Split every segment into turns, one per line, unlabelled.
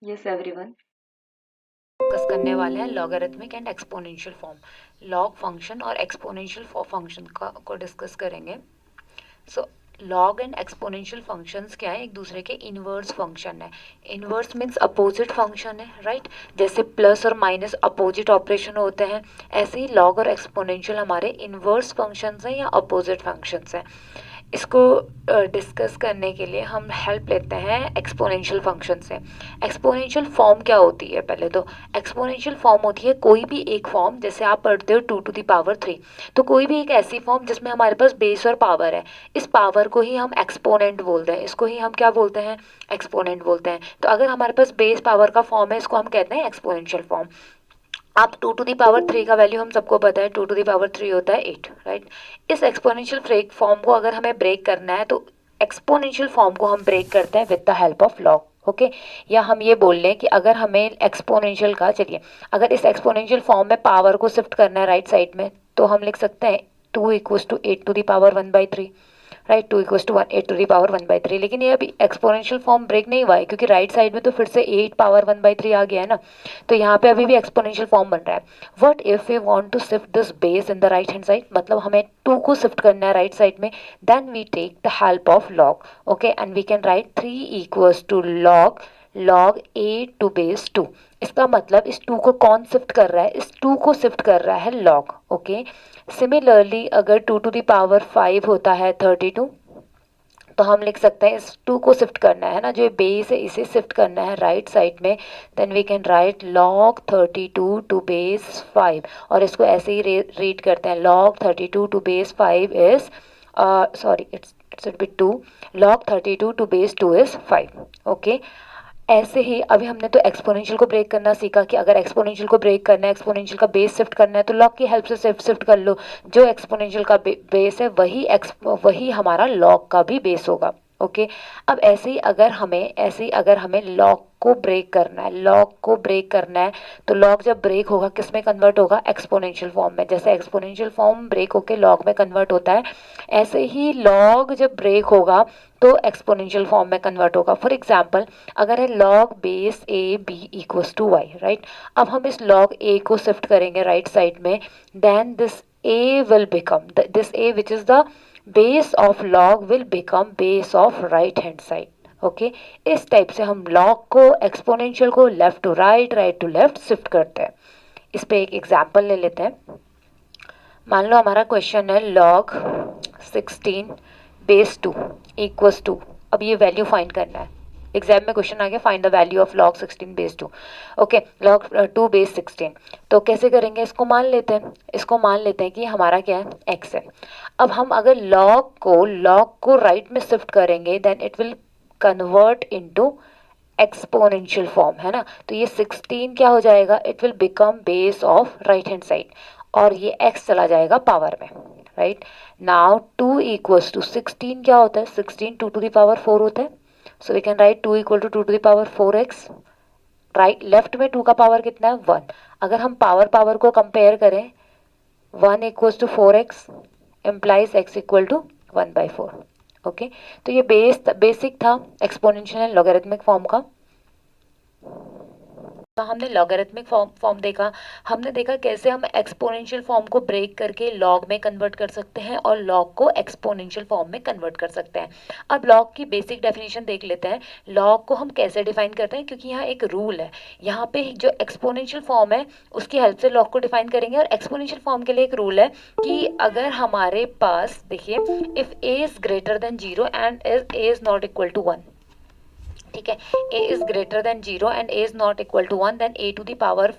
Yes, everyone.
Discuss करने वाले हैं logarithmic and exponential form. Log function और एक्सपोनेंशियल फंक्शन को डिस्कस करेंगे। So log and exponential functions क्या है? एक दूसरे के इनवर्स फंक्शन है। इनवर्स मीन्स अपोजिट फंक्शन है, राइट? जैसे प्लस और माइनस अपोजिट ऑपरेशन होते हैं, ऐसे ही लॉग और एक्सपोनेंशियल हमारे इनवर्स फंक्शंस हैं या अपोजिट फंक्शंस हैं। इसको डिस्कस करने के लिए हम हेल्प लेते हैं एक्सपोनेंशियल फंक्शन से। एक्सपोनेंशियल फॉर्म क्या होती है? पहले तो एक्सपोनेंशियल फॉर्म होती है कोई भी एक फॉर्म, जैसे आप पढ़ते हो 2 to the power 3, तो कोई भी एक ऐसी फॉर्म जिसमें हमारे पास बेस और पावर है, इस पावर को ही हम एक्सपोनेंट बोलते हैं, इसको ही हम क्या बोलते हैं? एक्सपोनेंट बोलते हैं। तो अगर हमारे पास बेस पावर का फॉर्म है, इसको हम कहते हैं एक्सपोनेंशियल फॉर्म। अब 2 to the power 3 का वैल्यू हम सबको पता है, 2 to the power 3 होता है 8, राइट? इस एक्सपोनेंशियल ब्रेक फॉर्म को अगर हमें ब्रेक करना है तो एक्सपोनेंशियल फॉर्म को हम ब्रेक करते हैं with the help of log. Okay, या हम ये बोल लें कि अगर हमें एक्सपोनेंशियल का, चलिए, अगर इस एक्सपोनेंशियल फॉर्म में पावर को शिफ्ट करना है राइट साइड में, तो हम लिख सकते हैं 2 = 8 to the power 1/3, right? 2 = 1 8 to the power 1/3। लेकिन ये अभी एक्सपोनेंशियल फॉर्म ब्रेक नहीं हुआ है, क्योंकि राइट साइड में तो फिर से 8 power 1/3 आ गया है ना, तो यहाँ पे अभी भी एक्सपोनेंशियल फॉर्म बन रहा है। What if we want to shift this base in the right hand side, मतलब हमें 2 को शिफ्ट करना है राइट साइड में, then we take the help of log. Okay, and we can write 3 = log a to base 2। इसका मतलब इस 2 को कौन शिफ्ट कर रहा है? इस 2 को शिफ्ट कर रहा है लॉग। ओके, सिमिलरली अगर 2 to the power 5 होता है 32, तो हम लिख सकते हैं इस 2 को शिफ्ट करना है ना, जो बेस है इसे शिफ्ट करना है राइट साइड में, then we can write log 32 to base 5। और इसको ऐसे ही रीड करते हैं, log 32 to base 5 is, sorry, it should be 2, log 32 to base 2 is 5। Okay, ऐसे ही अभी हमने तो एक्सपोनेंशियल को ब्रेक करना सीखा कि अगर एक्सपोनेंशियल को ब्रेक करना है, एक्सपोनेंशियल का बेस शिफ्ट करना है, तो लॉग की हेल्प से शिफ्ट कर लो। जो एक्सपोनेंशियल का बेस है वही हमारा लॉग का भी बेस होगा। ओके, अब ऐसे ही अगर हमें लॉग को ब्रेक करना है, लॉग को ब्रेक करना है, तो लॉग जब ब्रेक होगा किस में कन्वर्ट होगा? एक्सपोनेंशियल फॉर्म में। जैसे एक्सपोनेंशियल फॉर्म ब्रेक होकर लॉग में कन्वर्ट होता है, ऐसे ही लॉग जब ब्रेक होगा तो एक्सपोनेंशियल फॉर्म में कन्वर्ट होगा। फॉर एग्जाम्पल, अगर है log base a b equals to y, right? अब हम इस log a को शिफ्ट करेंगे राइट साइड में, then this a will become, this a which is the base of log will become base of right hand side. Okay, इस type से हम log को, एक्सपोनेंशियल को left to right, right to left shift करते हैं। इस पे एक एग्जाम्पल ले लेते हैं। मान लो हमारा क्वेश्चन है log 16 बेस 2 इक्वल्स टू, अब ये वैल्यू फाइंड करना है। एग्जाम में क्वेश्चन आ गया, find the value of log 16 base 2। Okay, log 2 base 16, तो कैसे करेंगे? इसको मान लेते हैं कि हमारा क्या है? x है। अब हम अगर log को राइट में शिफ्ट करेंगे, then it will convert into exponential form, है ना? तो ये 16 क्या हो जाएगा? It will become base of right hand side, और ये x चला जाएगा पावर में, राइट? नाउ 2 इक्वल्स टू 16 क्या होता है? 16 2 to the power 4 होता है। So we can write 2 = 2 to the power 4x। Right, left में 2 का पावर कितना है? 1। अगर हम पावर को कंपेयर करें, 1 equals to 4x implies x = 1/4। Okay, तो ये बेसिक था एक्सपोनेंशियल एंड लॉगरिथमिक फॉर्म का। तो हमने लॉगरिथमिक फॉर्म देखा, हमने देखा कैसे हम एक्सपोनेंशियल फॉर्म को ब्रेक करके लॉग में कन्वर्ट कर सकते हैं और लॉग को एक्सपोनेंशियल फॉर्म में कन्वर्ट कर सकते हैं। अब लॉग की बेसिक डेफिनेशन देख लेते हैं। लॉग को हम कैसे डिफाइन करते हैं, क्योंकि यहाँ एक रूल है, यहाँ पे जो एक्सपोनेंशियल फॉर्म है उसकी हेल्प से लॉग को डिफाइन करेंगे। और एक्सपोनेंशियल फॉर्म के लिए एक रूल है कि अगर हमारे पास, देखिए, if a is greater than 0 and a is not equal to 1, ठीक है, a is greater than 0 and a is not equal to 1, then a to the power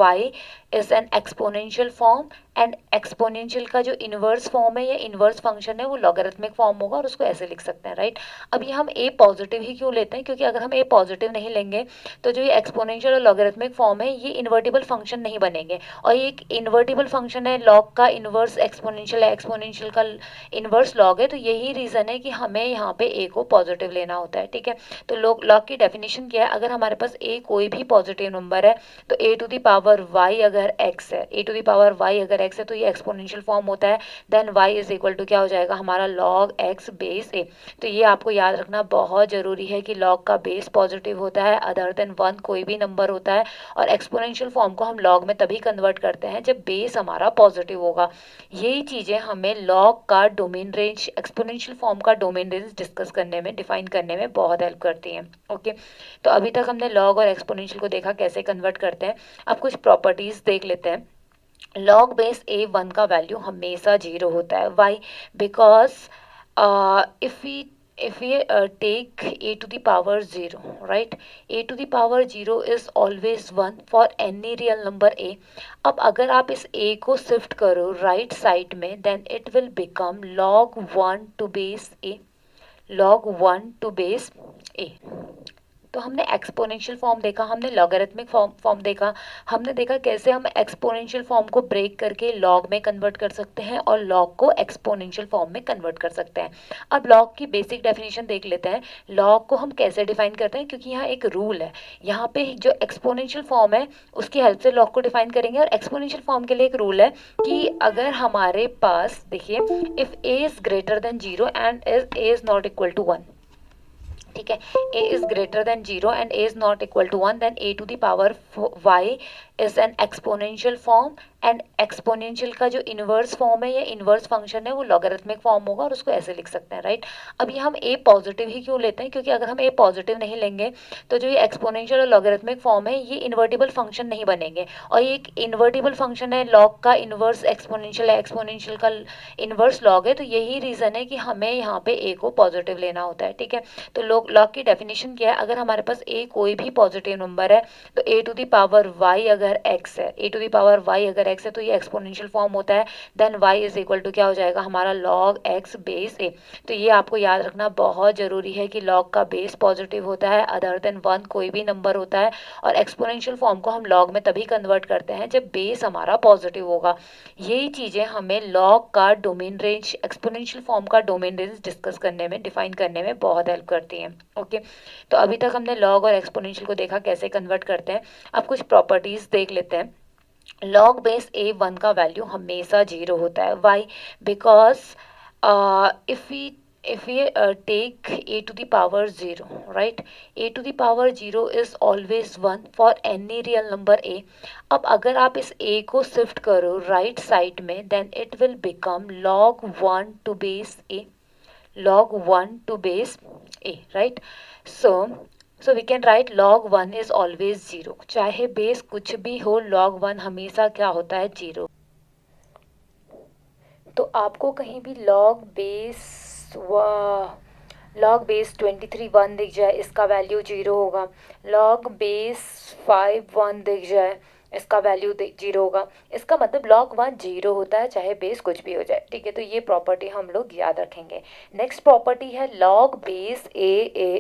y is an exponential form, and exponential का जो inverse form है या inverse function है वो logarithmic form होगा, और उसको ऐसे लिख सकते हैं, राइट? अब ये हम a पॉजिटिव ही क्यों लेते हैं? क्योंकि अगर हम a पॉजिटिव नहीं लेंगे तो जो ये एक्सपोनेंशियल और लॉगरिथमिक फॉर्म है ये इन्वर्टिबल फंक्शन नहीं बनेंगे, और ये एक इन्वर्टिबल फंक्शन है, लॉग का इनवर्स एक्सपोनेंशियल है, एक्सपोनेंशियल का इनवर्स लॉग है, तो यही रीज़न है कि हमें यहाँ पे a को पॉजिटिव लेना होता है, ठीक है? तो लॉग की डेफिनेशन क्या है? अगर हमारे पास a कोई भी पॉजिटिव नंबर है, तो a to the power y अगर अगर x है, a to the power y अगर x है तो ये एक्सपोनेंशियल फॉर्म होता है, then y is equal to क्या हो जाएगा हमारा log x बेस a। तो ये आपको याद रखना बहुत ज़रूरी है कि log का बेस पॉजिटिव होता है अदर देन 1 कोई भी नंबर होता है, और एक्सपोनेंशियल फॉर्म को हम log में तभी कन्वर्ट करते हैं जब बेस हमारा पॉजिटिव होगा। यही चीज़ें हमें log का डोमेन रेंज, एक्सपोनेंशियल फॉर्म का डोमेन रेंज डिस्कस करने में, डिफाइन करने में बहुत हेल्प करती हैं। ओके, तो अभी तक हमने log और एक्सपोनेंशियल को देखा कैसे कन्वर्ट करते हैं। अब कुछ प्रॉपर्टीज देख लेते हैं। log बेस a 1 का वैल्यू हमेशा 0 होता है। Why? Because if we take a to the power 0, right, a to the power 0 is always 1 for any real number a। अब अगर आप इस a को शिफ्ट करो राइट साइड में, then it will become log 1 to base a, log 1 to base a। तो हमने exponential form देखा, हमने लॉगरिथमिक फॉर्म देखा, हमने देखा कैसे हम एक्सपोनेंशियल फॉर्म को ब्रेक करके लॉग में कन्वर्ट कर सकते हैं और लॉग को एक्सपोनेंशियल फॉर्म में कन्वर्ट कर सकते हैं। अब लॉग की बेसिक डेफिनेशन देख लेते हैं। लॉग को हम कैसे डिफाइन करते हैं, क्योंकि यहाँ एक रूल है, यहाँ पे जो एक्सपोनेंशियल फॉर्म है उसकी हेल्प से लॉग को डिफाइन करेंगे। और एक्सपोनेंशियल फॉर्म के लिए एक रूल है कि अगर हमारे पास देखिए if a is greater than 0 and a is not equal to 1, ठीक है, a is greater than 0 and a is not equal to 1, then a to the power y is an exponential form, and exponential का जो inverse form है या inverse function है वो logarithmic form होगा, और उसको ऐसे लिख सकते हैं, राइट। अब ये हम a पॉजिटिव ही क्यों लेते हैं, क्योंकि अगर हम a पॉजिटिव नहीं लेंगे तो जो ये एक्सपोनेंशियल और लॉगरिथमिक फॉर्म है ये इन्वर्टिबल फंक्शन नहीं बनेंगे, और ये एक इन्वर्टिबल फंक्शन है, लॉग का इनवर्स एक्सपोनेंशियल है, एक्सपोनेंशियल का इनवर्स लॉग है, तो यही रीज़न है कि हमें यहाँ पे a को पॉजिटिव लेना होता है, ठीक है। तो लॉग की डेफिनेशन क्या है, अगर हमारे पास a कोई भी पॉजिटिव नंबर है तो a to the power y अगर x है, a to the power y अगर x है तो ये एक्सपोनेंशियल फॉर्म होता है, then y is equal to क्या हो जाएगा हमारा log x बेस a। तो ये आपको याद रखना बहुत ज़रूरी है कि log का बेस पॉजिटिव होता है अदर देन 1 कोई भी नंबर होता है, और एक्सपोनेंशियल फॉर्म को हम log में तभी कन्वर्ट करते हैं जब बेस हमारा पॉजिटिव होगा। यही चीज़ें हमें log का डोमेन रेंज, एक्सपोनेंशियल फॉर्म का डोमेन रेंज डिस्कस करने में, डिफाइन करने में बहुत हेल्प करती हैं। ओके, तो अभी तक हमने log और एक्सपोनेंशियल को देखा कैसे कन्वर्ट करते हैं। अब कुछ प्रॉपर्टीज देख लेते हैं। log बेस a 1 का वैल्यू हमेशा 0 होता है। Why? Because if we take a to the power 0, right, a to the power 0 is always 1 for any real number a। अब अगर आप इस a को शिफ्ट करो राइट साइड में, then it will become log 1 to base a, log 1 to base a, right। so we can write log 1 is always 0, चाहे base कुछ भी हो log 1 हमेशा क्या होता है 0। तो आपको कहीं भी log बेस 23 1 दिख जाए, इसका वैल्यू 0 होगा। log बेस 5 1 दिख जाए, इसका वैल्यू 0 होगा। इसका मतलब log 1 0 होता है चाहे बेस कुछ भी हो जाए, ठीक है। तो ये प्रॉपर्टी हम लोग याद रखेंगे। नेक्स्ट प्रॉपर्टी है log base a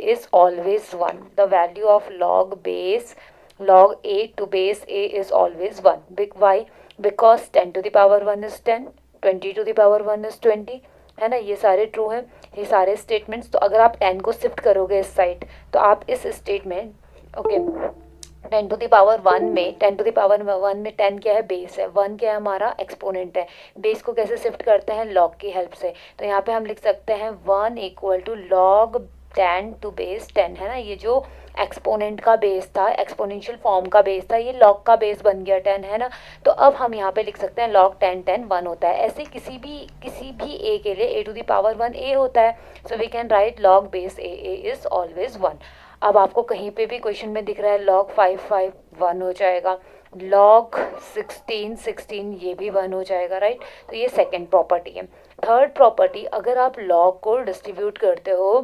is always 1। The value of log a to base a is always 1। Big why? Because 10 to the power 1 is 10, 20 to the power 1 is 20, है ना, ये सारे ट्रू हैं, ये सारे स्टेटमेंट्स। तो अगर आप 10 को शिफ्ट करोगे इस साइड तो आप इस statement, okay, 10 to the power 1 में 10 टू द पावर 1 में 10 क्या है, बेस है, 1 क्या है हमारा एक्सपोनेंट है। बेस को कैसे शिफ्ट करते हैं, लॉग की हेल्प से। तो यहाँ पे हम लिख सकते हैं 1 equal to log 10 to base 10, है ना। ये जो एक्सपोनेंट का बेस था, एक्सपोनेंशियल फॉर्म का बेस था, ये log का बेस बन गया 10, है ना। तो अब हम यहाँ पे लिख सकते हैं log 10 10 1 होता है। ऐसे किसी भी a के लिए a to the power 1 a होता है। So we can write log base a is always 1। अब आपको कहीं पे भी क्वेश्चन में दिख रहा है log 5 5 1 हो जाएगा, log 16 16 ये भी 1 हो जाएगा, राइट। तो ये सेकेंड प्रॉपर्टी है। थर्ड प्रॉपर्टी, अगर आप log को डिस्ट्रीब्यूट करते हो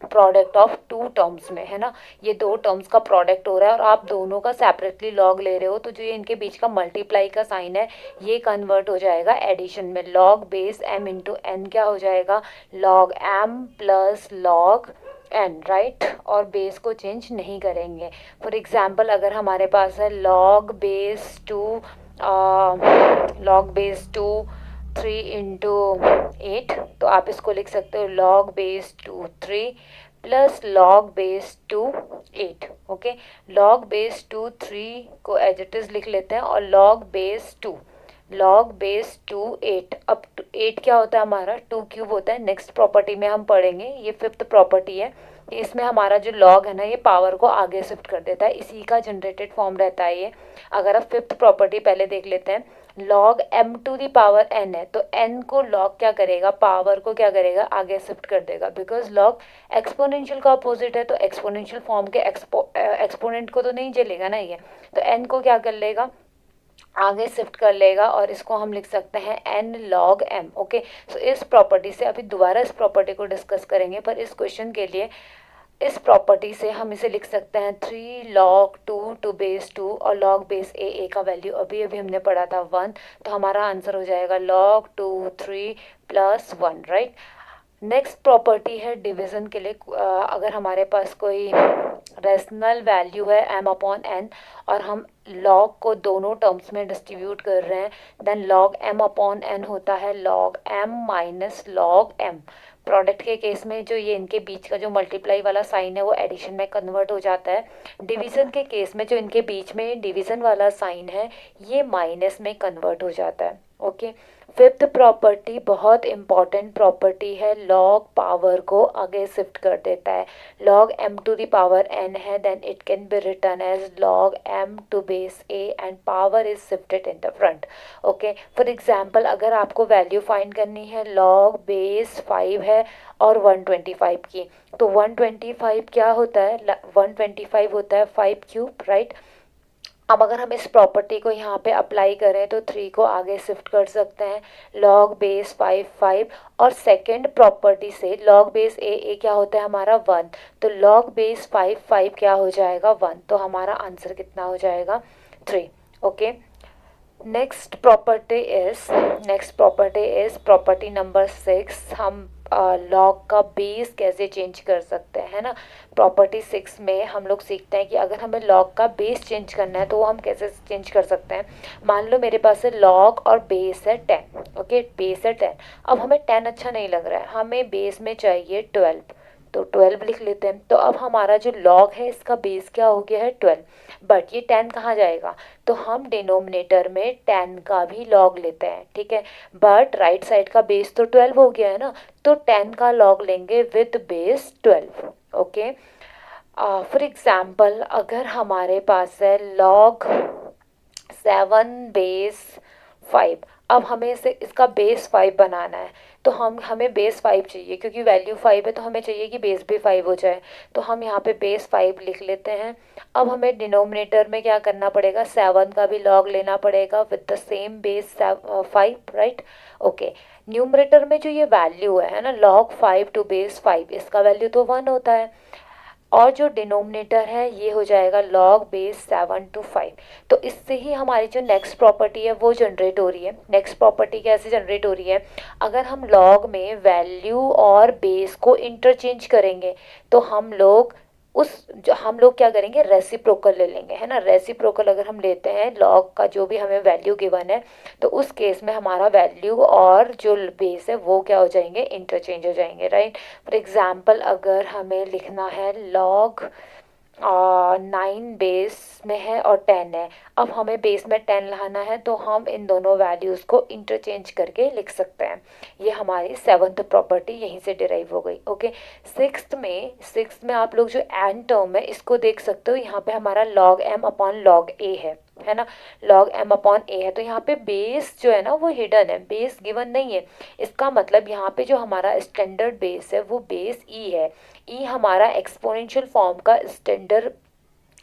प्रोडक्ट ऑफ टू टर्म्स में, है ना, ये दो टर्म्स का प्रोडक्ट हो रहा है और आप दोनों का सेपरेटली लॉग ले रहे हो, तो जो ये इनके बीच का मल्टीप्लाई का साइन है ये कन्वर्ट हो जाएगा एडिशन में। log base m into n क्या हो जाएगा, log m plus log n, right. और बेस को चेंज नहीं करेंगे। फॉर एग्जाम्पल अगर हमारे पास है log बेस 2 3 इंटू 8, तो आप इसको लिख सकते हो log base 2 3 plus log base 2 8, okay, log base 2 3 को एज इट इज लिख लेते हैं, और लॉग बेस 2 8। अब 8 क्या होता है हमारा, 2 क्यूब होता है। नेक्स्ट प्रॉपर्टी में हम पढ़ेंगे, ये फिफ्थ प्रॉपर्टी है, इसमें हमारा जो लॉग है ना, ये पावर को आगे शिफ्ट कर देता है, इसी का जनरेटेड फॉर्म रहता है ये। अगर आप फिफ्थ प्रॉपर्टी पहले देख लेते हैं, log m to the power n है, तो n को लॉग क्या करेगा, पावर को क्या करेगा, आगे शिफ्ट कर देगा, बिकॉज लॉग एक्सपोनेंशियल का अपोजिट है, तो एक्सपोनेंशियल फॉर्म के एक्सपोनेंट को तो नहीं झेलेगा ना ये, तो n को क्या कर लेगा, आगे शिफ्ट कर लेगा, और इसको हम लिख सकते हैं n log m। ओके, सो इस प्रॉपर्टी से अभी दोबारा इस प्रॉपर्टी को डिस्कस करेंगे, पर इस क्वेश्चन के लिए इस प्रॉपर्टी से हम इसे लिख सकते हैं 3 log 2 टू बेस 2, और log बेस a का वैल्यू अभी अभी हमने पढ़ा था 1, तो हमारा आंसर हो जाएगा log 2 3 plus 1, right. Next property है डिवीज़न के लिए, अगर हमारे पास कोई रेशनल वैल्यू है m अपॉन n, और हम log को दोनों टर्म्स में डिस्ट्रीब्यूट कर रहे हैं, then log m upon n होता है log m minus log m। Product के केस में जो ये इनके बीच का जो मल्टीप्लाई वाला साइन है वो एडिशन में कन्वर्ट हो जाता है। डिवीज़न के केस में जो इनके बीच में डिवीज़न वाला साइन है ये माइनस में कन्वर्ट हो जाता है। ओके, फिफ्थ प्रॉपर्टी बहुत इंपॉर्टेंट प्रॉपर्टी है, लॉग पावर को आगे शिफ्ट कर देता है। Log m to the power n है, then it can be written as log m to base a and power is shifted in the front. Okay, for example अगर आपको value find करनी है, लॉग बेस 5 है और 125 की, तो 125 क्या होता है, 125 होता है 5 क्यूब, राइट। अब अगर हम इस प्रॉपर्टी को यहाँ पे अप्लाई करें तो 3 को आगे शिफ्ट कर सकते हैं, लॉग बेस 5 5, और सेकंड प्रॉपर्टी से लॉग बेस ए क्या होता है हमारा 1, तो लॉग बेस 5 5 क्या हो जाएगा 1, तो हमारा आंसर कितना हो जाएगा 3। Okay, next property is property number 6। हम लॉग का बेस कैसे चेंज कर सकते हैं, है ना। प्रॉपर्टी 6 में हम लोग सीखते हैं कि अगर हमें लॉग का बेस चेंज करना है तो वो हम कैसे चेंज कर सकते हैं। मान लो मेरे पास है लॉग और बेस है 10। ओके, बेस है 10, अब हमें 10 अच्छा नहीं लग रहा है, हमें बेस में चाहिए 12, तो 12 लिख लेते हैं। तो अब हमारा जो लॉग है इसका बेस क्या हो गया है 12, बट ये 10 कहाँ जाएगा, तो हम डिनोमिनेटर में 10 का भी लॉग लेते हैं, ठीक है। बट राइट साइड का बेस तो 12 हो गया है ना, तो 10 का लॉग लेंगे with base 12। Okay, for example अगर हमारे पास है लॉग 7 बेस 5, अब हमें इसे इसका बेस 5 बनाना है, तो हमें बेस 5 चाहिए, क्योंकि वैल्यू 5 है तो हमें चाहिए कि बेस भी 5 हो जाए, तो हम यहाँ पे बेस 5 लिख लेते हैं। अब हमें डिनोमिनेटर में क्या करना पड़ेगा, 7 का भी लॉग लेना पड़ेगा with the same base 5, right. Okay, numerator में जो ये वैल्यू है ना, लॉग 5 टू बेस 5, इसका वैल्यू तो 1 होता है, और जो डिनोमिनेटर है ये हो जाएगा लॉग बेस 7 टू 5। तो इससे ही हमारी जो नेक्स्ट प्रॉपर्टी है वो जनरेट हो रही है। नेक्स्ट प्रॉपर्टी कैसे जनरेट हो रही है, अगर हम लॉग में वैल्यू और बेस को इंटरचेंज करेंगे तो हम लोग क्या करेंगे, रेसिप्रोकल ले लेंगे, है ना। रेसिप्रोकल अगर हम लेते हैं लॉग का जो भी हमें वैल्यू गिवन है, तो उस केस में हमारा वैल्यू और जो बेस है वो क्या हो जाएंगे, इंटरचेंज हो जाएंगे, राइट। फॉर एग्जाम्पल अगर हमें लिखना है लॉग 9 बेस में है और 10 है, अब हमें बेस में 10 लाना है, तो हम इन दोनों वैल्यूज़ को इंटरचेंज करके लिख सकते हैं। ये हमारी 7th प्रॉपर्टी यहीं से डिराइव हो गई। ओके, सिक्स्थ में आप लोग जो एंड टर्म है इसको देख सकते हो, यहाँ पे हमारा log m upon log a है ना। लॉग m अपॉन a है, तो यहाँ पे बेस जो है ना वो हिडन है, बेस गिवन नहीं है। इसका मतलब यहाँ पे जो हमारा स्टैंडर्ड बेस है वो बेस e है। ई हमारा एक्सपोनेंशियल फॉर्म का स्टैंडर्ड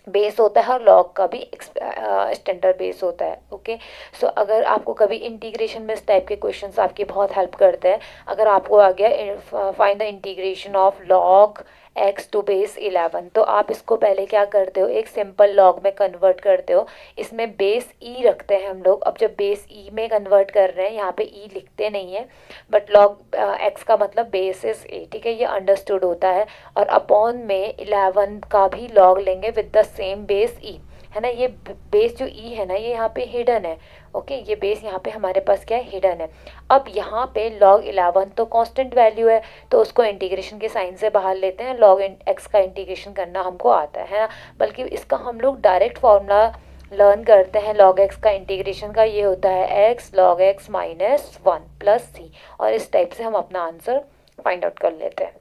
बेस होता है, और लॉग का भी स्टैंडर्ड बेस होता है। ओके, सो अगर आपको कभी इंटीग्रेशन में इस टाइप के क्वेश्चंस आपकी बहुत हेल्प करते हैं। अगर आपको आ गया find the integration of log x to base 11, तो आप इसको पहले क्या करते हो, एक सिंपल लॉग में कन्वर्ट करते हो, इसमें बेस e रखते हैं हम लोग। अब जब बेस e में कन्वर्ट कर रहे हैं, यहाँ पे e लिखते नहीं है, बट लॉग x का मतलब बेस इज a, ठीक है, ये अंडरस्टूड होता है। और अपॉन में 11 का भी लॉग लेंगे with the same base e, है ना। ये बेस जो ई है ना ये यहाँ पे हिडन है, ओके। ये बेस यहाँ पे हमारे पास क्या है, हिडन है। अब यहाँ पे log 11 तो कांस्टेंट वैल्यू है, तो उसको इंटीग्रेशन के साइन से बाहर लेते हैं, log x का इंटीग्रेशन करना हमको आता है ना। बल्कि इसका हम लोग डायरेक्ट फॉर्मूला लर्न करते हैं log x का इंटीग्रेशन का, ये होता है x log x minus 1 plus c, और इस टाइप से हम अपना आंसर फाइंड आउट कर लेते हैं,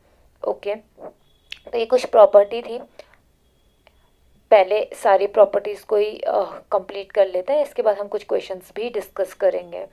ओके। तो ये कुछ प्रॉपर्टी थी, पहले सारी प्रॉपर्टीज़ को ही कंप्लीट कर लेते हैं, इसके बाद हम कुछ क्वेश्चंस भी डिस्कस करेंगे।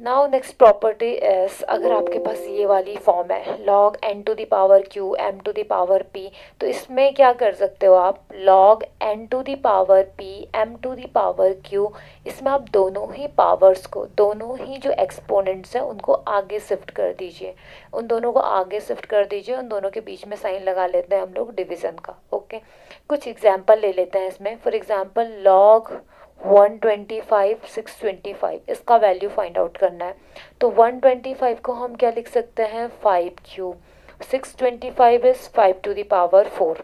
नाउ नेक्स्ट प्रॉपर्टी इज, अगर आपके पास ये वाली फॉर्म है log n to the power q m to the power p, तो इसमें क्या कर सकते हो आप, log n to the power p m to the power q, इसमें आप दोनों ही पावर्स को, दोनों ही जो एक्सपोनेंट्स हैं उनको आगे शिफ्ट कर दीजिए, उन दोनों को आगे शिफ्ट कर दीजिए, उन दोनों के बीच में साइन लगा लेते हैं हम लोग डिवीज़न का, ओके। कुछ एग्जाम्पल ले लेते हैं इसमें, फॉर एग्जाम्पल log 125 625, इसका वैल्यू फाइंड आउट करना है। तो 125 को हम क्या लिख सकते हैं, 5 cube, 625 is 5 to the power 4।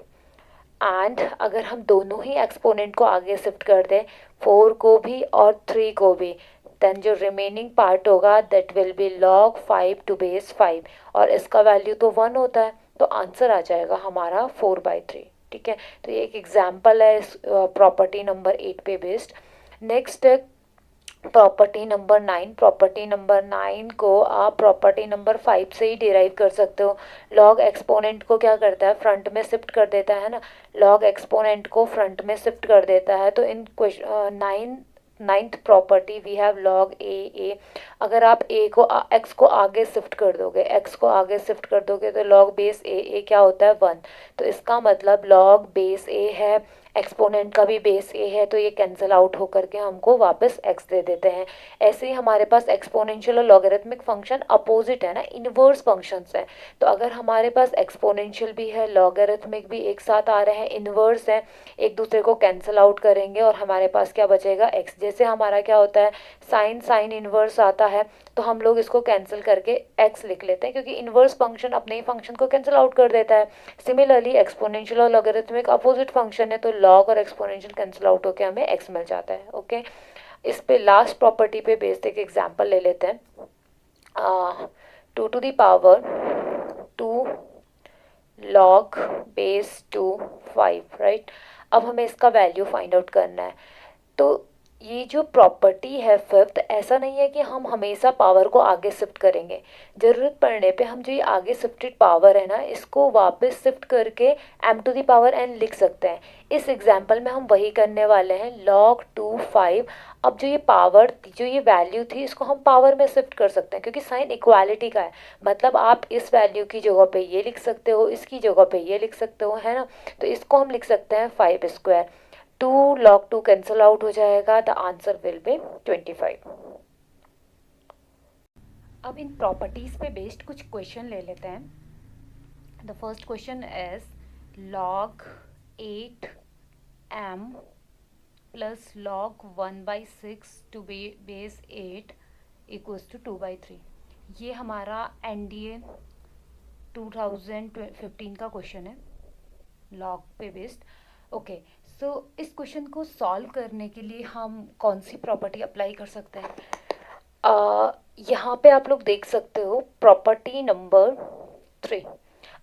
And अगर हम दोनों ही एक्सपोनेंट को आगे शिफ्ट कर दें, 4 को भी और 3 को भी, देन जो रिमेनिंग पार्ट होगा that will be log 5 to base 5, और इसका वैल्यू तो 1 होता है, तो आंसर आ जाएगा हमारा 4/3, ठीक है। तो ये एक एग्जाम्पल है इस प्रॉपर्टी नंबर 8 पे बेस्ड। नेक्स्ट है प्रॉपर्टी नंबर 9। प्रॉपर्टी नंबर 9 को आप प्रॉपर्टी नंबर 5 से ही डिराइव कर सकते हो। लॉग एक्सपोनेंट को क्या करता है, फ्रंट में शिफ्ट कर देता है ना, लॉग एक्सपोनेंट को फ्रंट में शिफ्ट कर देता है। तो in question ninth property we have log a। अगर आप a को x को आगे शिफ्ट कर दोगे, x को आगे शिफ्ट कर दोगे तो log बेस a क्या होता है, 1। तो इसका मतलब log बेस a है, एक्सपोनेंट का भी बेस a है, तो ये कैंसिल आउट होकर के हमको वापस x दे देते हैं। ऐसे ही हमारे पास एक्सपोनेंशियल और लॉगरिथमिक फंक्शन अपोजिट है ना, इनवर्स फंक्शंस हैं। तो अगर हमारे पास एक्सपोनेंशियल भी है, लॉगरिथमिक भी एक साथ आ रहे हैं, इनवर्स है, एक दूसरे को कैंसिल आउट करेंगे और हमारे पास क्या बचेगा, x। जैसे हमारा क्या होता है, साइन इनवर्स आता है, तो हम लोग इसको कैंसिल करके x लिख लेते हैं, क्योंकि इनवर्स फंक्शन अपने ही फंक्शन को कैंसिल आउट कर देता है। सिमिलरली एक्सपोनेंशियल और लॉगरिथमिक अपोजिट फंक्शन है, तो लॉग और एक्सपोनेंशियल कैंसिल आउट होकर हमें x मिल जाता है, ओके। इस पे लास्ट प्रॉपर्टी पे बेस्ड एक एग्जांपल ले लेते हैं। 2 to the power 2 log base 2 5, right. अब हमें इसका वैल्यू फाइंड आउट करना है। तो ये जो प्रॉपर्टी है फिफ्थ, ऐसा नहीं है कि हम हमेशा पावर को आगे शिफ्ट करेंगे, ज़रूरत पड़ने पे हम जो ये आगे शिफ्टेड पावर है ना, इसको वापस शिफ्ट करके m to the power n लिख सकते हैं। इस एग्जांपल में हम वही करने वाले हैं, log 2 5। अब जो ये पावर, जो ये वैल्यू थी, इसको हम पावर में शिफ्ट कर सकते हैं, क्योंकि साइन इक्वालिटी का है। मतलब आप इस वैल्यू की जगह पे ये लिख सकते हो, इसकी जगह पे ये लिख सकते हो, है ना। तो इसको हम लिख सकते हैं 5 स्क्वायर। 2 log 2 कैंसिल आउट हो जाएगा, द आंसर विल बी 25। अब इन प्रॉपर्टीज पे बेस्ड कुछ क्वेश्चन ले लेते हैं। The first question is log 8m plus log 1/6 to base 8 equals to 2/3। ये हमारा NDA 2015 का क्वेश्चन है, log पे बेस्ड, ओके। सो इस क्वेश्चन को सॉल्व करने के लिए हम कौन सी प्रॉपर्टी अप्लाई कर सकते हैं, यहाँ पे आप लोग देख सकते हो प्रॉपर्टी नंबर 3।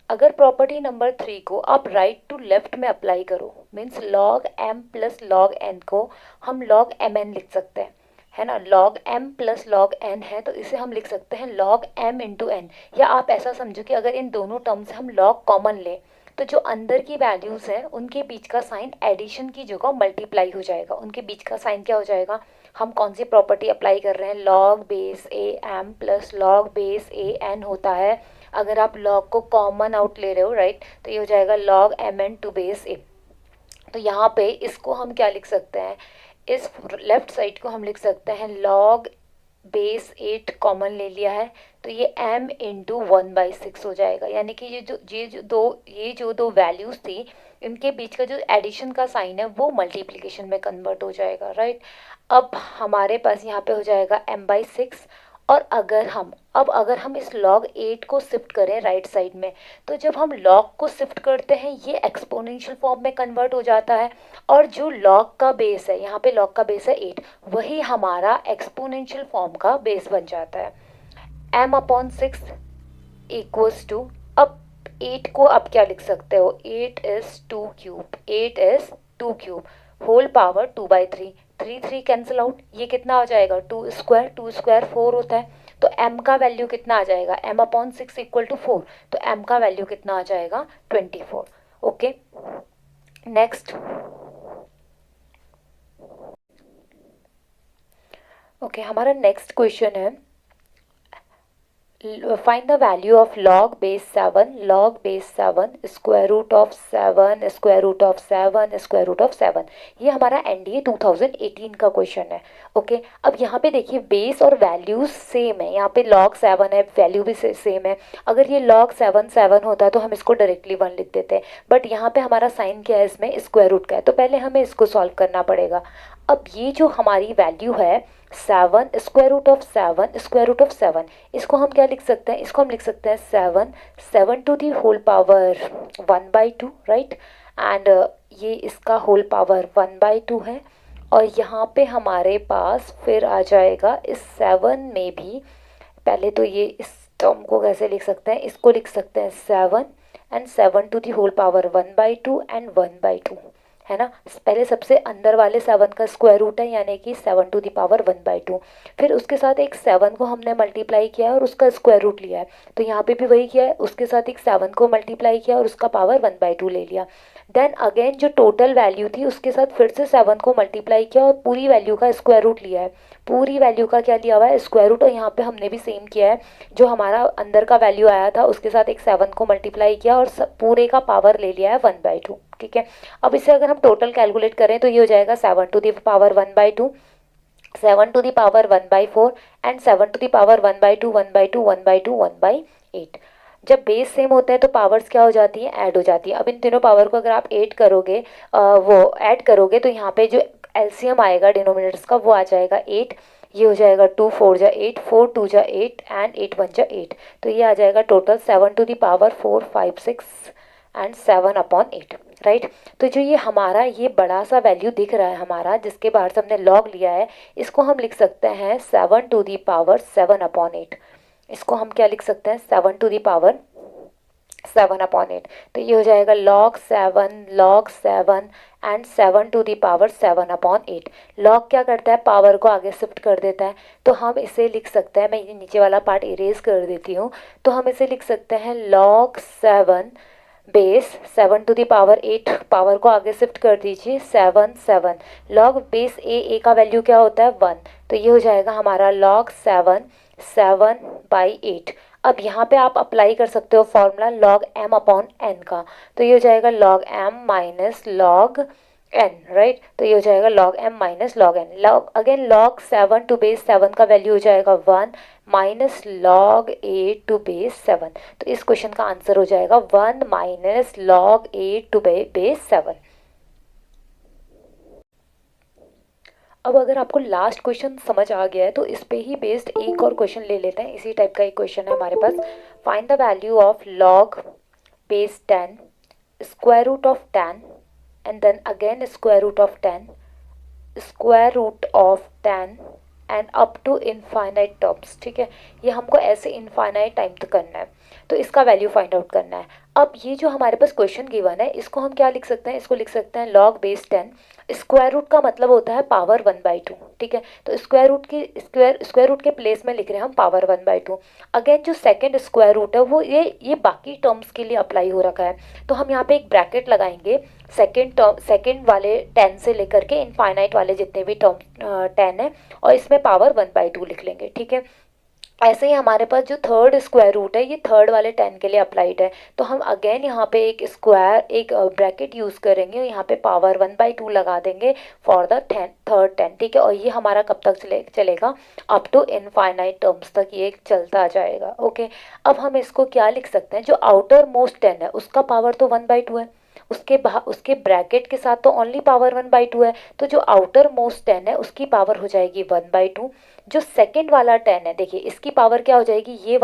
अगर प्रॉपर्टी नंबर 3 को आप राइट टू लेफ्ट में अप्लाई करो, means log m plus log n को हम log mn लिख सकते हैं, है ना। log m plus log n है, तो इसे हम लिख सकते हैं log m इंटू n। या आप ऐसा समझो कि अगर इन दोनों टर्म से हम log कॉमन लें, तो जो अंदर की वैल्यूज़ हैं उनके बीच का साइन एडिशन की जगह मल्टीप्लाई हो जाएगा, उनके बीच का साइन क्या हो जाएगा। हम कौन सी प्रॉपर्टी अप्लाई कर रहे हैं, log base a m plus log base a n होता है। अगर आप log को कॉमन आउट ले रहे हो, राइट, तो ये हो जाएगा log mn to base a। तो यहाँ पे इसको हम क्या लिख सकते हैं, इस लेफ्ट साइड को हम लिख सकते हैं log बेस 8 कॉमन ले लिया है, तो ये m इंटू 1/6 हो जाएगा। यानी कि ये जो दो वैल्यूज़ थी, इनके बीच का जो एडिशन का साइन है वो मल्टीप्लिकेशन में कन्वर्ट हो जाएगा, राइट। अब हमारे पास यहाँ पे हो जाएगा m/6, और अगर हम इस log 8 को शिफ्ट करें राइट साइड में, तो जब हम log को शिफ्ट करते हैं ये एक्सपोनेंशियल फॉर्म में कन्वर्ट हो जाता है, और जो log का बेस है, यहाँ पे log का बेस है 8, वही हमारा एक्सपोनेंशियल फॉर्म का बेस बन जाता है। m/6 इक्वल्स टू, अब 8 को आप क्या लिख सकते हो, 8 is 2 cube, 8 is 2 cube whole power 2/3, 3 cancel out, ये कितना आ जाएगा 2 स्क्वायर 4 होता है, तो m का वैल्यू कितना आ जाएगा, m/6 इक्वल टू 4, तो m का वैल्यू कितना आ जाएगा 24। Okay, next. ओके, हमारा नेक्स्ट क्वेश्चन है, find the value of log base 7 square root of 7 square root of 7 square root of 7। ये हमारा एनडीए 2018 का क्वेश्चन है। ओके, अब यहाँ पे देखिए बेस और वैल्यूज सेम है, यहाँ पे log 7 है, वैल्यू भी सेम है। अगर ये log 7 होता तो हम इसको डायरेक्टली 1 लिख देते, बट यहाँ पे हमारा साइन क्या है, इसमें स्क्वायर रूट का है, तो पहले हमें इसको सॉल्व करना पड़ेगा। अब ये जो हमारी वैल्यू है 7 square root of 7 square root of 7, इसको हम क्या लिख सकते हैं, इसको हम लिख सकते हैं 7 to the whole power 1/2, right, and ये इसका होल पावर 1/2 है, और यहाँ पे हमारे पास फिर आ जाएगा इस 7 में भी, पहले तो ये इस टर्म को कैसे लिख सकते हैं, इसको लिख सकते हैं 7 and 7 to the whole power 1/2 and 1/2, है ना। पहले सबसे अंदर वाले 7 का स्क्वायर रूट है, यानी कि 7 टू दी पावर 1/2, फिर उसके साथ एक 7 को हमने मल्टीप्लाई किया है और उसका स्क्वायर रूट लिया है, तो यहाँ पे भी वही किया है, उसके साथ एक 7 को मल्टीप्लाई किया और उसका पावर 1/2 ले लिया। देन अगेन जो टोटल वैल्यू थी उसके साथ फिर से 7 को मल्टीप्लाई किया और पूरी वैल्यू का स्क्वायर रूट लिया है, पूरी वैल्यू का क्या लिया हुआ है, स्क्वायर रूट, और यहाँ पे हमने भी सेम किया है, जो हमारा अंदर का वैल्यू आया था उसके साथ एक 7 को मल्टीप्लाई किया और पूरे का पावर ले लिया है 1/2, ठीक है। अब इसे अगर हम टोटल कैलकुलेट करें तो ये हो जाएगा 7 to the power 1/2, 7 to the power 1/4 and 7 to the power 1/2 1/2 1/2 1/8। जब बेस सेम होते हैं तो पावर्स क्या हो जाती है, ऐड हो जाती है। अब इन तीनों पावर को अगर आप ऐड करोगे, वो ऐड करोगे, तो यहाँ पे जो एलसीएम आएगा डिनोमिनेटर्स का वो आ जाएगा 8, ये हो जाएगा 2 4 जा 8, 4 2 जा 8 एंड 8 1 जा 8, तो ये आ जाएगा total 7 to the power 4 5 6 and 7/8, right. तो जो ये हमारा ये बड़ा सा वैल्यू दिख रहा है हमारा, जिसके बाहर से हमने लॉग लिया है, इसको हम लिख सकते हैं 7 टू दी पावर 7/8, इसको हम क्या लिख सकते हैं 7 टू दी पावर 7/8, तो ये हो जाएगा log 7 and 7 to the power 7/8। log क्या करता है, पावर को आगे शिफ्ट कर देता है, तो हम इसे लिख सकते हैं, मैं ये नीचे वाला पार्ट इरेज कर देती हूँ, तो हम इसे लिख सकते हैं log 7 base 7 to the power 8, power को आगे शिफ्ट कर दीजिए 7 log बेस ए का वैल्यू क्या होता है 1, तो ये हो जाएगा हमारा log 7/8। अब यहाँ पे आप अप्लाई कर सकते हो फॉर्मूला log m/n का, तो ये हो जाएगा log m minus log n, right, तो ये हो जाएगा log m minus log n। log again log 7 to base 7 का वैल्यू हो जाएगा 1 माइनस log 8 टू बेस 7, तो इस क्वेश्चन का आंसर हो जाएगा 1 माइनस log 8 टू बेस 7। अब अगर आपको लास्ट क्वेश्चन समझ आ गया है तो इस पे ही बेस्ड एक और क्वेश्चन ले लेते हैं, इसी टाइप का एक क्वेश्चन है हमारे पास। Find the value of log base 10 square root of 10 and then again square root of 10 square root of 10 and up to infinite terms, ठीक है। ये हमको ऐसे इनफाइनाइट टाइम तक करना है, तो इसका वैल्यू फाइंड आउट करना है। अब ये जो हमारे पास क्वेश्चन गिवन है, इसको हम क्या लिख सकते हैं, इसको लिख सकते हैं log बेस 10, स्क्वायर रूट का मतलब होता है पावर 1/2, ठीक है, तो स्क्वायर रूट के प्लेस में लिख रहे हैं हम पावर 1/2। अगेन जो सेकंड स्क्वायर रूट है वो ये बाकी टर्म्स के लिए अप्लाई हो रखा है, तो हम यहाँ पे एक ब्रैकेट लगाएंगे, सेकंड वाले 10 से लेकर के इनफाइनाइट वाले जितने भी टर्म 10 है, और इसमें पावर 1/2 लिख लेंगे, ठीक है। ऐसे ही हमारे पास जो थर्ड स्क्वायर रूट है ये थर्ड वाले 10 के लिए अप्लाइड है, तो हम अगेन यहाँ पे एक ब्रैकेट यूज़ करेंगे और यहाँ पे पावर 1/2 लगा देंगे फॉर द थर्ड 10, ठीक है। और ये हमारा कब तक चलेगा, अप टू इनफाइनाइट टर्म्स तक ये चलता जाएगा, ओके। अब हम इसको क्या लिख सकते हैं, जो आउटर मोस्ट 10 है उसका पावर तो 1/2 है, उसके ब्रैकेट के साथ तो ओनली पावर 1/2 है, तो जो आउटर मोस्ट 10 है उसकी पावर हो जाएगी 1/2। जो सेकंड वाला 10 है, देखिए इसकी पावर क्या हो जाएगी, ये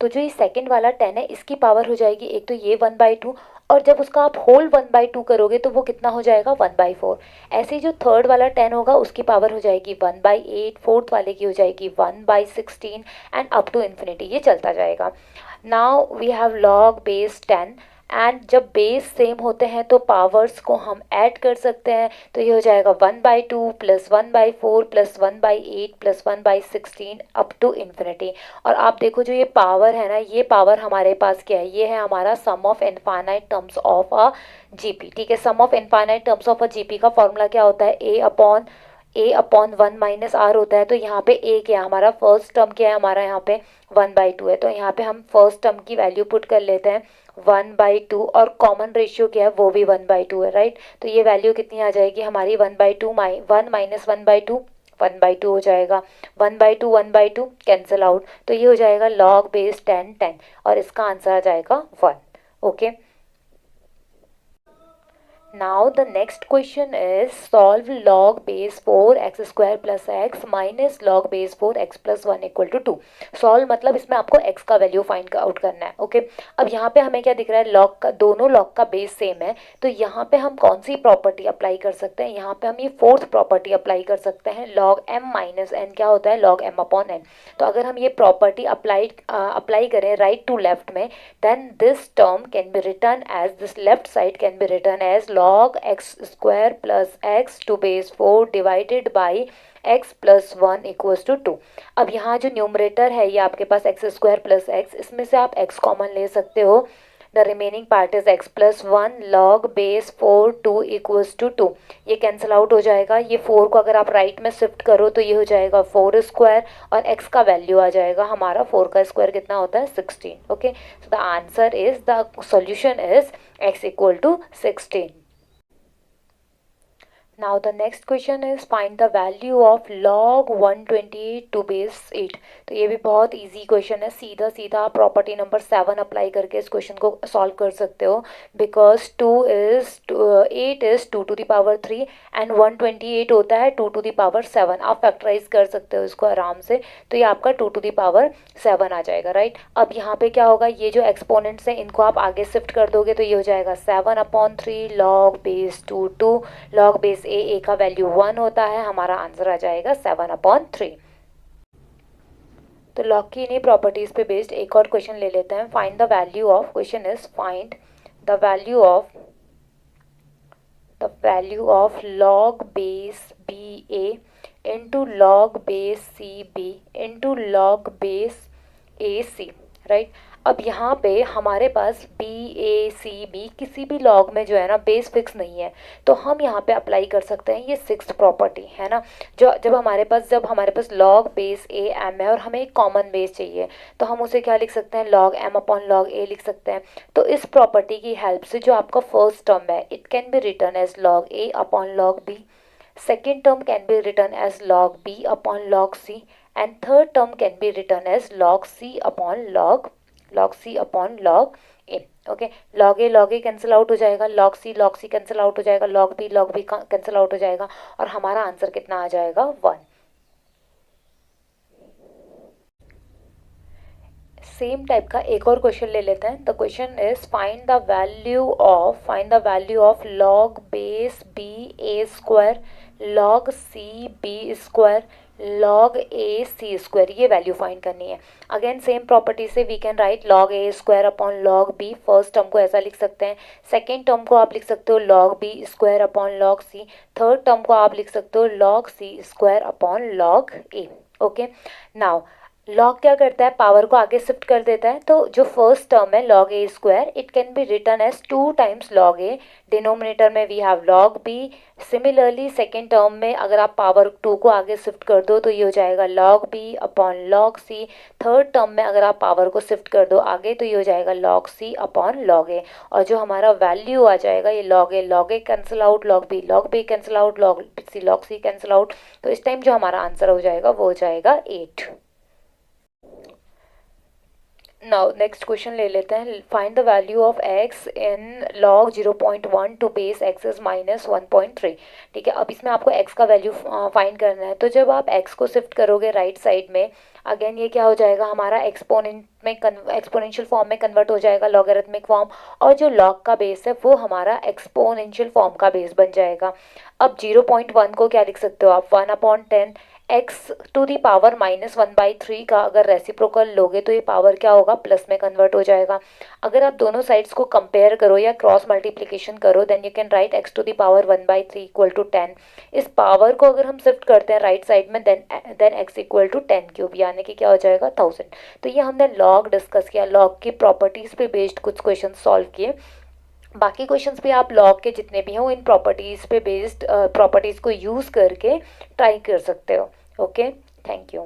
तो जो ये सेकंड वाला 10 है इसकी पावर हो जाएगी एक तो ये 1/2, और जब उसका आप होल 1/2 करोगे तो वो कितना हो जाएगा 1/4। ऐसे ही जो थर्ड वाला 10 होगा उसकी पावर हो जाएगी 1/8, फोर्थ वाले की हो जाएगी 1/16 एंड अप टू इन्फिनिटी, ये चलता जाएगा। Now we have log base 10, and जब बेस सेम होते हैं तो पावर्स को हम ऐड कर सकते हैं, तो ये हो जाएगा 1/2 plus 1/4 plus 1/8 plus 1/16 up to infinity. और आप देखो जो ये पावर है ना, ये पावर हमारे पास क्या है, ये है हमारा sum of infinite terms of a GP. ठीक है, sum of infinite terms of a GP का फॉर्मूला क्या होता है, a अपॉन 1 माइनस आर होता है। तो यहाँ पे a क्या है हमारा, फर्स्ट टर्म क्या है हमारा, यहाँ पे 1/2 है, तो यहाँ पे हम फर्स्ट टर्म की वैल्यू पुट कर लेते हैं 1/2, और कॉमन रेशियो क्या है वो भी 1/2 है, राइट। तो ये वैल्यू कितनी आ जाएगी हमारी 1/2 1 माइनस 1/2 1/2 हो जाएगा, 1/2 1/2 कैंसिल आउट, तो ये हो जाएगा लॉग बेस 10 10, और इसका आंसर आ जाएगा 1। Okay, now the next question is solve log base 4 x square plus x minus log base 4 x plus 1 equal to 2। solve मतलब इसमें आपको x का वैल्यू फाइंड आउट करना है। ओके, अब यहाँ पे हमें क्या दिख रहा है, log का दोनों log का बेस सेम है, तो यहाँ पे हम कौन सी प्रॉपर्टी अप्लाई कर सकते हैं, यहाँ पे हम ये फोर्थ प्रॉपर्टी अप्लाई कर सकते हैं, log m माइनस n क्या होता है log m अपॉन n। तो अगर हम ये प्रॉपर्टी अप्लाई करें राइट टू लेफ्ट में, then this term can be written as, this left side can be written as log x square plus x to base 4 divided by x plus 1 equals to 2। अब यहाँ जो numerator है ये आपके पास x square plus x, इसमें से आप x कॉमन ले सकते हो, the remaining part is x plus 1 log base 4 2 equals to 2। ये कैंसिल आउट हो जाएगा, ये 4 को अगर आप राइट में शिफ्ट करो तो ये हो जाएगा 4 स्क्वायर, और x का वैल्यू आ जाएगा हमारा 4 का स्क्वायर कितना होता है 16। Okay, so the answer is, the solution is x equal to 16। Now the next question is find the value of log 128 to base 8। तो ये भी बहुत इजी क्वेश्चन है, सीधा सीधा आप प्रॉपर्टी नंबर 7 अप्लाई करके इस क्वेश्चन को सॉल्व कर सकते हो, because 8 is 2 to the power 3 and 128 होता है 2 टू द पावर 7। आप फैक्टराइज कर सकते हो इसको आराम से, तो ये आपका 2 टू द पावर 7 आ जाएगा, राइट। अब यहाँ पे क्या होगा, ये जो एक्सपोनेंट्स हैं इनको आप आगे शिफ्ट कर दोगे तो ये हो जाएगा 7/3 log base 2 2 log base a का वैल्यू 1 होता है, हमारा आंसर आ जाएगा 7/3। तो लॉग की इन्हीं प्रॉपर्टीज पे बेस्ड एक और क्वेश्चन ले लेते हैं। Find the value of, question is find the value of log base ba into log base cb into log base ac, right. अब यहाँ पे हमारे पास BACB किसी भी लॉग में जो है ना बेस फिक्स नहीं है, तो हम यहाँ पे अप्लाई कर सकते हैं ये सिक्स्थ प्रॉपर्टी है ना, जो जब हमारे पास लॉग बेस AM है और हमें एक कॉमन बेस चाहिए, तो हम उसे क्या लिख सकते हैं, log m upon log a लिख सकते हैं। तो इस प्रॉपर्टी की हेल्प से जो आपका फर्स्ट टर्म है it can be return as log a upon log b, second term can be return as log b upon log c, and third term can be return as log c upon log c upon log a। Okay, log a cancel out हो जाएगा, log c cancel out हो जाएगा, log b cancel out हो जाएगा, और हमारा answer कितना आ जाएगा 1। सेम टाइप का एक और क्वेश्चन ले लेते हैं। The question is find the value of log base b a square log c b square log a c square, ये वैल्यू फाइंड करनी है। अगेन सेम प्रॉपर्टी से we can write log a square upon log b, first term को ऐसा लिख सकते हैं, second term को आप लिख सकते हो log b square upon log c, third term को आप लिख सकते हो log c square upon log a। Okay, now log क्या करता है, पावर को आगे शिफ्ट कर देता है, तो जो फर्स्ट टर्म है log a square it can be return as 2 times log a, denominator में we have log b। Similarly second term में अगर आप पावर 2 को आगे शिफ्ट कर दो तो ये हो जाएगा log b upon log c, third term में अगर आप पावर को शिफ्ट कर दो आगे तो ये हो जाएगा log c upon log a, और जो हमारा वैल्यू आ जाएगा ये log a cancel out, log b cancel out, log c cancel out, तो इस टाइम जो हमारा आंसर हो जाएगा वो हो जाएगा 8। नाउ नेक्स्ट क्वेश्चन ले लेते हैं. Find the value of x in log 0.1 to base x is -1.3. ठीक है, अब इसमें आपको x का वैल्यू फाइंड करना है. तो जब आप x को शिफ्ट करोगे राइट साइड में, अगेन ये क्या हो जाएगा हमारा एक्सपोनेंट में एक्सपोनेंशियल फॉर्म में कन्वर्ट हो जाएगा, लॉगरिथमिक फॉर्म. और जो log का बेस है वो हमारा एक्सपोनेंशियल फॉर्म का बेस बन जाएगा. अब 0.1 को क्या लिख सकते हो आप, 1/10 एक्स टू दी पावर -1/3 का अगर रेसिप्रोकल लोगे तो ये पावर क्या होगा, प्लस में कन्वर्ट हो जाएगा. अगर आप दोनों साइड्स को कंपेयर करो या क्रॉस मल्टीप्लिकेशन करो, then you can write x to the power 1/3 equal to 10. इस पावर को अगर हम शिफ्ट करते हैं राइट साइड में, then x equal to 10 cube, यानी कि क्या हो जाएगा 1000. तो ये हमने लॉग डिस्कस किया, लॉग की प्रॉपर्टीज़ पे बेस्ड कुछ क्वेश्चन सॉल्व किए. बाकी क्वेश्चंस भी आप लॉग के जितने भी हों इन प्रॉपर्टीज़ पे बेस्ड प्रॉपर्टीज़ को यूज़ करके ट्राई कर सकते हो. Okay, thank you.